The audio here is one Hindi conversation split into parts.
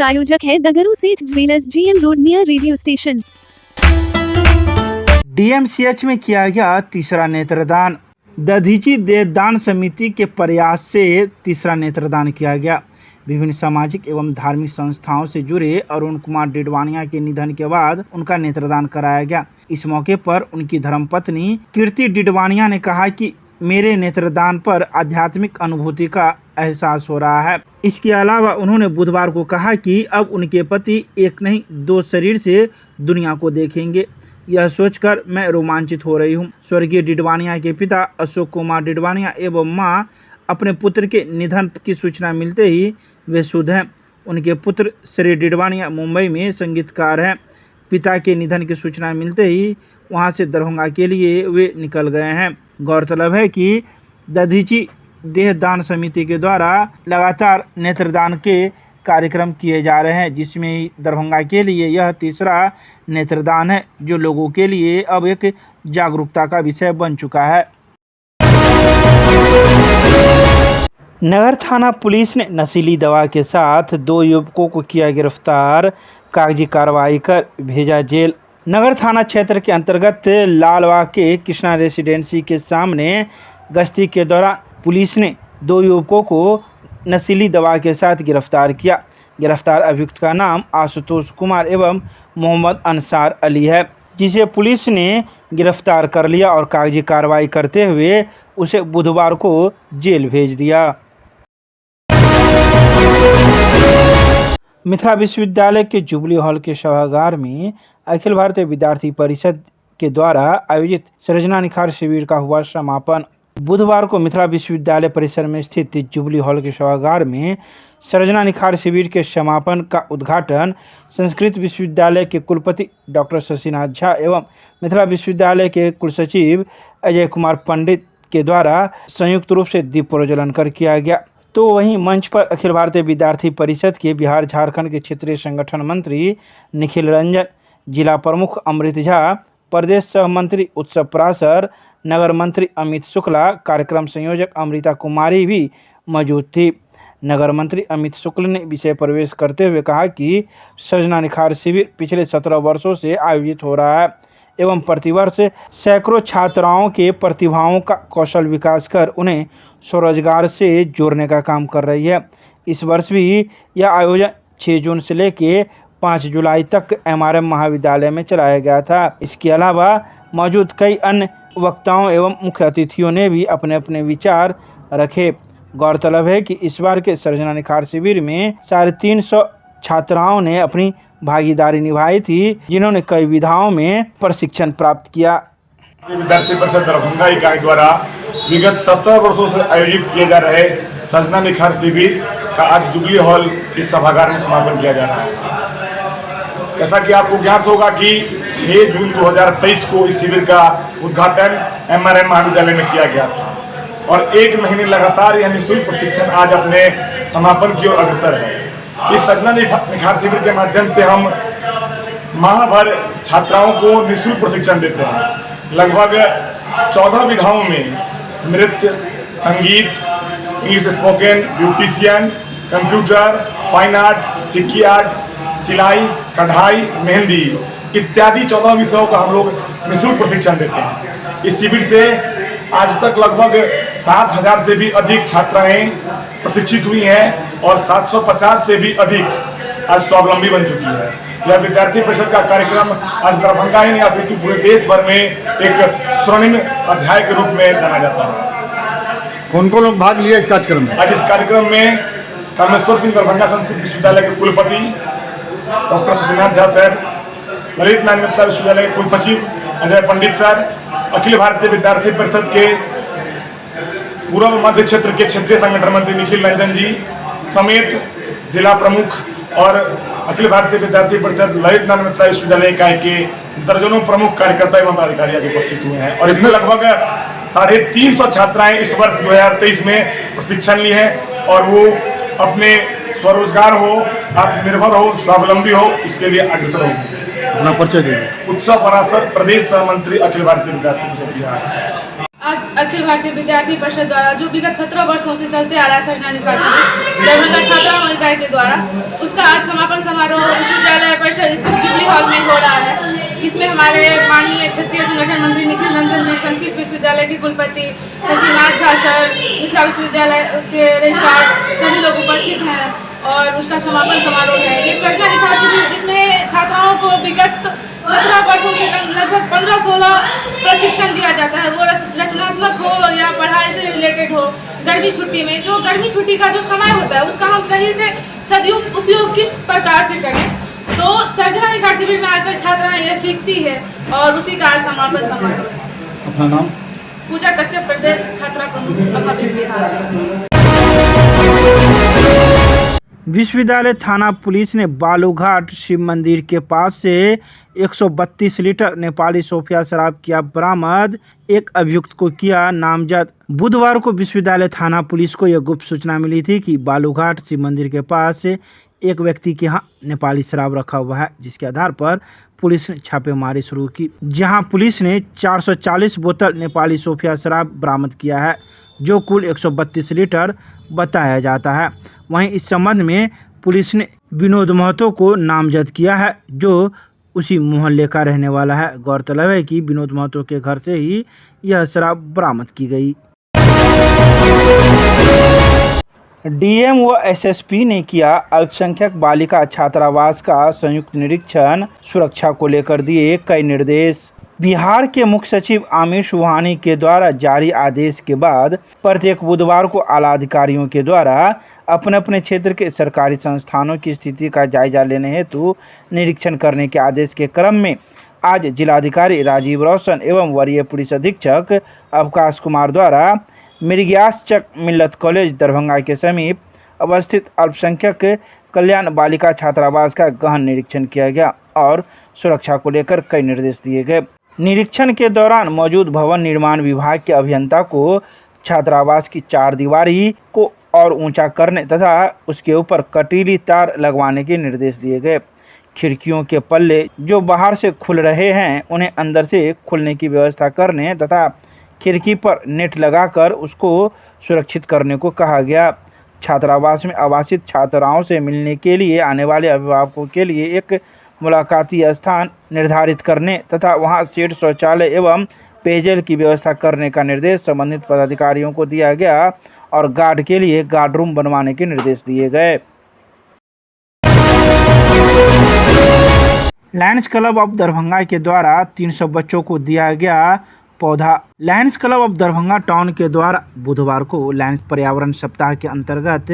प्रायोजक है दगरू सेठ jewellers, GM road near radio station. DMCH में किया गया तीसरा नेत्रदान। दधीची देहदान समिति के प्रयास से तीसरा नेत्रदान किया गया। विभिन्न सामाजिक एवं धार्मिक संस्थाओं से जुड़े अरुण कुमार डिडवानिया के निधन के बाद उनका नेत्रदान कराया गया। इस मौके पर उनकी धर्मपत्नी कीर्ति डिडवानिया ने कहा कि मेरे नेत्रदान पर आध्यात्मिक अनुभूति का एहसास हो रहा है। इसके अलावा उन्होंने बुधवार को कहा कि अब उनके पति एक नहीं 2 शरीर से दुनिया को देखेंगे। यह सोचकर मैं रोमांचित हो रही हूँ। स्वर्गीय डिडवानिया के पिता अशोक कुमार डिडवानिया एवं मां अपने पुत्र के निधन की सूचना मिलते ही वे शुद्ध हैं। उनके पुत्र श्री डिडवानिया मुंबई में संगीतकार हैं। पिता के निधन की सूचना मिलते ही वहां से दरभंगा के लिए वे निकल गए हैं। गौरतलब है कि दधीची देहदान समिति के द्वारा लगातार नेत्रदान के कार्यक्रम किए जा रहे हैं, जिसमें दरभंगा के लिए यह तीसरा नेत्रदान है, जो लोगों के लिए अब एक जागरूकता का विषय बन चुका है। नगर थाना पुलिस ने नशीली दवा के साथ 2 युवकों को किया गिरफ्तार, कागजी कार्रवाई कर भेजा जेल। नगर थाना क्षेत्र के अंतर्गत लालबाग के कृष्णा रेसिडेंसी के सामने गश्ती के दौरान पुलिस ने 2 युवकों को नशीली दवा के साथ गिरफ्तार किया। गिरफ्तार अभियुक्त का नाम आशुतोष कुमार एवं मोहम्मद अंसार अली है, जिसे पुलिस ने गिरफ्तार कर लिया और कागजी कार्रवाई करते हुए उसे बुधवार को जेल भेज दिया। मिथिला विश्वविद्यालय के जुबली हॉल के सभागार में अखिल भारतीय विद्यार्थी परिषद के द्वारा आयोजित सृजना निखार शिविर का हुआ समापन। बुधवार को मिथिला विश्वविद्यालय परिसर में स्थित जुबली हॉल के सभागार में सृजना निखार शिविर के समापन का उद्घाटन संस्कृत विश्वविद्यालय के कुलपति डॉक्टर शशिनाथ झा एवं मिथिला विश्वविद्यालय के कुलसचिव अजय कुमार पंडित के द्वारा संयुक्त रूप से दीप प्रज्वलन कर किया गया। तो वहीं मंच पर अखिल भारतीय विद्यार्थी परिषद के बिहार झारखंड के क्षेत्रीय संगठन मंत्री निखिल रंजन, जिला प्रमुख अमृत झा, प्रदेश सह मंत्री उत्सव पराशर, नगर मंत्री अमित शुक्ला, कार्यक्रम संयोजक अमृता कुमारी भी मौजूद थी। नगर मंत्री अमित शुक्ल ने विषय प्रवेश करते हुए कहा कि सृजना निखार शिविर पिछले 17 वर्षों से आयोजित हो रहा है एवं प्रतिवर्ष सैकड़ों छात्राओं के प्रतिभाओं का कौशल विकास कर उन्हें स्वरोजगार से जोड़ने का काम कर रही है। इस वर्ष भी यह आयोजन 6 जून से लेकर 5 जुलाई तक MRM महाविद्यालय में चलाया गया था। इसके अलावा मौजूद कई अन्य वक्ताओं एवं मुख्य अतिथियों ने भी अपने अपने विचार रखे। गौरतलब है कि इस बार के सृजना निखार शिविर में 350 छात्राओं ने अपनी भागीदारी निभाई थी, जिन्होंने कई विधाओं में प्रशिक्षण प्राप्त किया। विद्यार्थी परिषद दरभंगा इकाई द्वारा विगत 17 वर्षों से आयोजित किए जा रहे सृजना निखार शिविर का आज जुबली हॉल के सभागार में समापन किया जा रहा है। जैसा कि आपको ज्ञात होगा कि 6 जून 2023 को इस शिविर का उद्घाटन MRM महाविद्यालय में किया गया था और 1 महीने लगातार यह निःशुल्क प्रशिक्षण आज अपने समापन की ओर अग्रसर है। इस सृजना निखार शिविर के माध्यम से हम माह भर छात्राओं को निःशुल्क प्रशिक्षण देते हैं। लगभग 14 विधाओं में नृत्य, संगीत, English spoken, beautician, computer, fine art, Sikki art, सिलाई, कढ़ाई, मेहंदी इत्यादि 14 विषयों का हम लोग निःशुल्क प्रशिक्षण देते हैं। इस शिविर से आज तक लगभग 7000 से भी अधिक छात्राएं प्रशिक्षित हुई हैं और 750 से भी अधिक आज स्वावलंबी बन चुकी है। यह विद्यार्थी परिषद का कार्यक्रम आज दरभंगा ही नहीं अपितु पूरे देश भर में एक स्वर्णिम अध्याय के रूप में जाना जाता है। कौन कौन लोग भाग लिया इस कार्यक्रम में? आज इस कार्यक्रम में कामेश्वर सिंह दरभंगा संस्कृत विश्वविद्यालय के कुलपति डॉक्टर शशिनाथ झा सर, ललित नारायण मिथिला विश्वविद्यालय के कुलसचिव अजय पंडित सर, अखिल भारतीय विद्यार्थी परिषद के पूर्व मध्य क्षेत्र के क्षेत्रीय संगठन मंत्री निखिल रंजन जी समेत जिला प्रमुख और अखिल भारतीय विद्यार्थी परिषद ललित नारायण मिथिला विश्वविद्यालय इकाई के दर्जनों प्रमुख कार्यकर्ता एवं अधिकारी आगे उपस्थित हुए हैं और इसमें लगभग 350 छात्राएं इस वर्ष 2023 में प्रशिक्षण ली है और वो अपने स्वरोजगार हो, आत्मनिर्भर हो, स्वावलंबी हो, इसके लिए अग्रसर हो। अपना परिचय दीजिए। उत्सव पराशर, प्रदेश सह मंत्री, अखिल भारतीय विद्यार्थी परिषद बिहार। आज अखिल भारतीय विद्यार्थी परिषद द्वारा जो विगत 17 वर्षों से चलते आ रहा है सर्जना निखार शिविर दरभंगा छात्राओं इकाई के द्वारा, उसका आज समापन समारोह विश्वविद्यालय परिषद स्थित जुबली हॉल में हो रहा है, जिसमें हमारे माननीय क्षेत्रीय संगठन मंत्री निखिल रंजन जी, संस्कृत विश्वविद्यालय के कुलपति शशिनाथ झा सर, मिथिला विश्वविद्यालय के रजिस्ट्रार सभी लोग उपस्थित हैं और उसका समापन समारोह है। ये सर्जना निखार शिविर जिसमें छात्राओं को विगत 17 वर्षों से लगभग 15-16 प्रशिक्षण दिया जाता है, वो रचनात्मक हो या पढ़ाई से रिलेटेड हो। गर्मी छुट्टी में जो गर्मी छुट्टी का जो समय होता है उसका हम सही से सदुपयोग किस प्रकार से करें, तो सर्जना निखार शिविर में आकर छात्राएं यह सीखती है और उसी का आज समापन समारोह। अपना नाम? पूजा कश्यप, प्रदेश छात्रा प्रमुख अभावी बिहार। विश्वविद्यालय थाना पुलिस ने बालूघाट शिव मंदिर के पास से 132 लीटर नेपाली सोफिया शराब किया बरामद। एक अभियुक्त को किया नामजद। बुधवार को विश्वविद्यालय थाना पुलिस को यह गुप्त सूचना मिली थी कि बालूघाट शिव मंदिर के पास से एक व्यक्ति के यहाँ नेपाली शराब रखा हुआ है, जिसके आधार पर पुलिस ने छापेमारी शुरू की, जहां पुलिस ने 440 बोतल नेपाली सोफिया शराब बरामद किया है, जो कुल 132 लीटर बताया जाता है। वहीं इस संबंध में पुलिस ने विनोद महतो को नामजद किया है, जो उसी मोहल्ले का रहने वाला है। गौरतलब है कि विनोद महतो के घर से ही यह शराब बरामद की गई। डीएम व एसएसपी ने किया अल्पसंख्यक बालिका छात्रावास का संयुक्त निरीक्षण। सुरक्षा को लेकर दिए कई निर्देश। बिहार के मुख्य सचिव आमिर सुबहानी के द्वारा जारी आदेश के बाद प्रत्येक बुधवार को आला अधिकारियों के द्वारा अपने अपने क्षेत्र के सरकारी संस्थानों की स्थिति का जायजा लेने हेतु निरीक्षण करने के आदेश के क्रम में आज जिलाधिकारी राजीव रोशन एवं वरीय पुलिस अधीक्षक अवकाश कुमार द्वारा मिर्ग्यास चक मिल्लत कॉलेज दरभंगा के समीप अवस्थित अल्पसंख्यक कल्याण बालिका छात्रावास का गहन निरीक्षण किया गया और सुरक्षा को लेकर कई निर्देश दिए गए। निरीक्षण के दौरान मौजूद भवन निर्माण विभाग के अभियंता को छात्रावास की चारदीवारी को और ऊंचा करने तथा उसके ऊपर कटीली तार लगवाने के निर्देश दिए गए। खिड़कियों के पल्ले जो बाहर से खुल रहे हैं उन्हें अंदर से खुलने की व्यवस्था करने तथा खिड़की पर नेट लगाकर उसको सुरक्षित करने को कहा गया। छात्रावास में आवासित छात्राओं से मिलने के लिए आने वाले अभिभावकों के लिए एक मुलाकाती स्थान निर्धारित करने तथा वहां शेड, शौचालय एवं पेयजल की व्यवस्था करने का निर्देश संबंधित पदाधिकारियों को दिया गया और गार्ड के लिए गार्ड रूम बनवाने के निर्देश दिए गए। लायंस क्लब ऑफ दरभंगा के द्वारा 300 बच्चों को दिया गया पौधा। Lions club of Darbhanga town के द्वारा बुधवार को लायंस पर्यावरण सप्ताह के अंतर्गत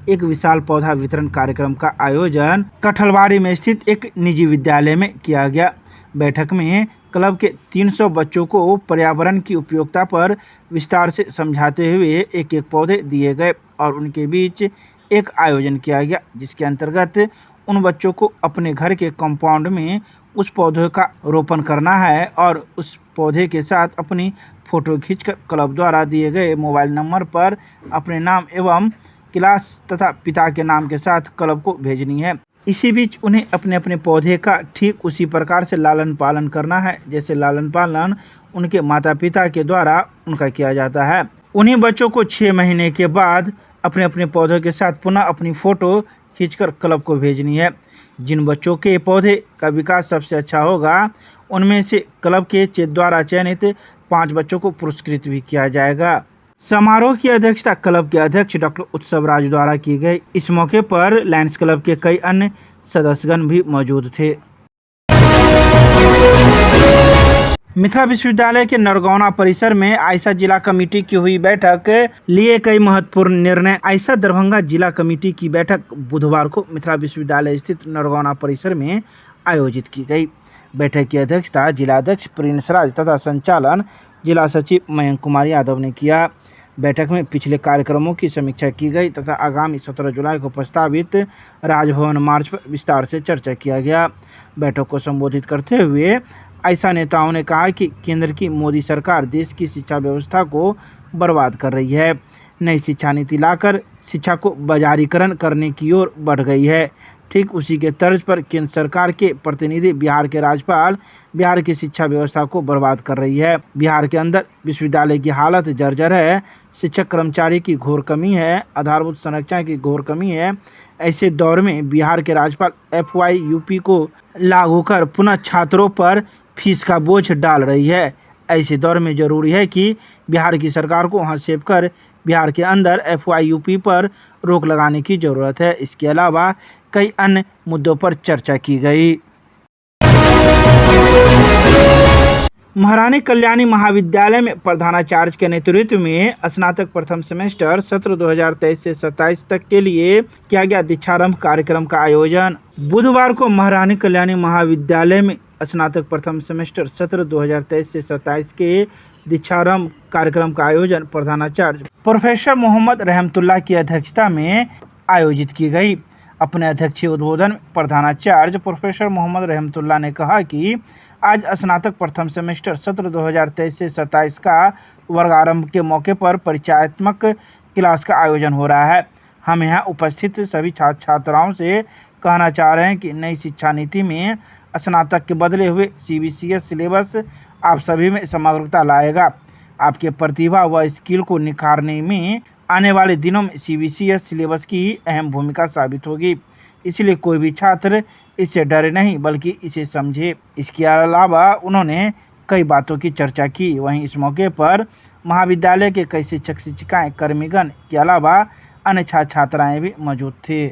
एक विशाल पौधा वितरण कार्यक्रम का आयोजन कठलवाड़ी में स्थित एक निजी विद्यालय में किया गया। बैठक में क्लब के 300 बच्चों को पर्यावरण की उपयोगिता पर विस्तार से समझाते हुए एक एक पौधे दिए गए और उनके बीच एक आयोजन किया गया, जिसके अंतर्गत उन बच्चों को अपने घर के कंपाउंड में उस पौधे का रोपण करना है और उस पौधे के साथ अपनी फ़ोटो खींचकर क्लब द्वारा दिए गए मोबाइल नंबर पर अपने नाम एवं क्लास तथा पिता के नाम के साथ क्लब को भेजनी है। इसी बीच उन्हें अपने अपने पौधे का ठीक उसी प्रकार से लालन पालन करना है जैसे लालन पालन उनके माता पिता के द्वारा उनका किया जाता है। उन्हीं बच्चों को 6 महीने के बाद अपने अपने पौधों के साथ पुनः अपनी फ़ोटो खींचकर क्लब को भेजनी है। जिन बच्चों के पौधे का विकास सबसे अच्छा होगा उनमें से क्लब के द्वारा चयनित 5 बच्चों को पुरस्कृत भी किया जाएगा। समारोह की अध्यक्षता क्लब के अध्यक्ष डॉक्टर उत्सव राज द्वारा की गई। इस मौके पर लायंस क्लब के कई अन्य सदस्यगण भी मौजूद थे। मिथिला विश्वविद्यालय के नरगौना परिसर में आयसा जिला कमेटी की हुई बैठक, लिए कई महत्वपूर्ण निर्णय। आयसा दरभंगा जिला कमेटी की बैठक बुधवार को मिथिला विश्वविद्यालय स्थित नरगौना परिसर में आयोजित की गई। बैठक की अध्यक्षता जिलाध्यक्ष प्रिंस राज तथा संचालन जिला सचिव मयंक कुमार यादव ने किया। बैठक में पिछले कार्यक्रमों की समीक्षा की गई तथा आगामी 17 जुलाई को प्रस्तावित राजभवन मार्च पर विस्तार से चर्चा किया गया। बैठक को संबोधित करते हुए आयसा नेताओं ने कहा कि केंद्र की मोदी सरकार देश की शिक्षा व्यवस्था को बर्बाद कर रही है। नई शिक्षा नीति लाकर शिक्षा को बाजारीकरण करने की ओर बढ़ गई है। ठीक उसी के तर्ज पर केंद्र सरकार के प्रतिनिधि बिहार के राज्यपाल बिहार की शिक्षा व्यवस्था को बर्बाद कर रही है। बिहार के अंदर विश्वविद्यालय की हालत जर्जर है, शिक्षक कर्मचारी की घोर कमी है, आधारभूत संरचना की घोर कमी है। ऐसे दौर में बिहार के राज्यपाल FYUP को लागू कर पुनः छात्रों पर फीस का बोझ डाल रही है। ऐसे दौर में जरूरी है कि बिहार की सरकार को हस्तक्षेप कर बिहार के अंदर FYUP पर रोक लगाने की जरूरत है। इसके अलावा कई अन्य मुद्दों पर चर्चा की गई। महारानी कल्याणी महाविद्यालय में प्रधानाचार्य के नेतृत्व में स्नातक प्रथम सेमेस्टर सत्र 2023 से 27 तक के लिए किया गया दीक्षारंभ कार्यक्रम का आयोजन। बुधवार को महारानी कल्याणी महाविद्यालय में स्नातक प्रथम सेमेस्टर सत्र 2023 से 27 के दीक्षारंभ कार्यक्रम का आयोजन प्रधानाचार्य प्रोफेसर मोहम्मद रहमतुल्लाह की अध्यक्षता में आयोजित की गई। अपने अध्यक्षीय उद्बोधन में प्रधानाचार्य प्रोफेसर मोहम्मद रहमतुल्लाह ने कहा कि आज स्नातक प्रथम सेमेस्टर सत्र 2023 से 27 का वर्गारंभ के मौके पर परिचयात्मक क्लास का आयोजन हो रहा है। हम यहाँ उपस्थित सभी छात्र छात्राओं से कहना चाह रहे हैं कि नई शिक्षा नीति में स्नातक के बदले हुए CBCS सिलेबस आप सभी में समग्रता लाएगा। आपके प्रतिभा व स्किल को निखारने में आने वाले दिनों में CBCS सिलेबस की अहम भूमिका साबित होगी। इसलिए कोई भी छात्र इससे डरे नहीं बल्कि इसे समझे। इसके अलावा उन्होंने कई बातों की चर्चा की। वहीं इस मौके पर महाविद्यालय के कई शिक्षक शिक्षिकाएं कर्मीगण के अलावा अन्य छात्र छात्राएं भी मौजूद थे।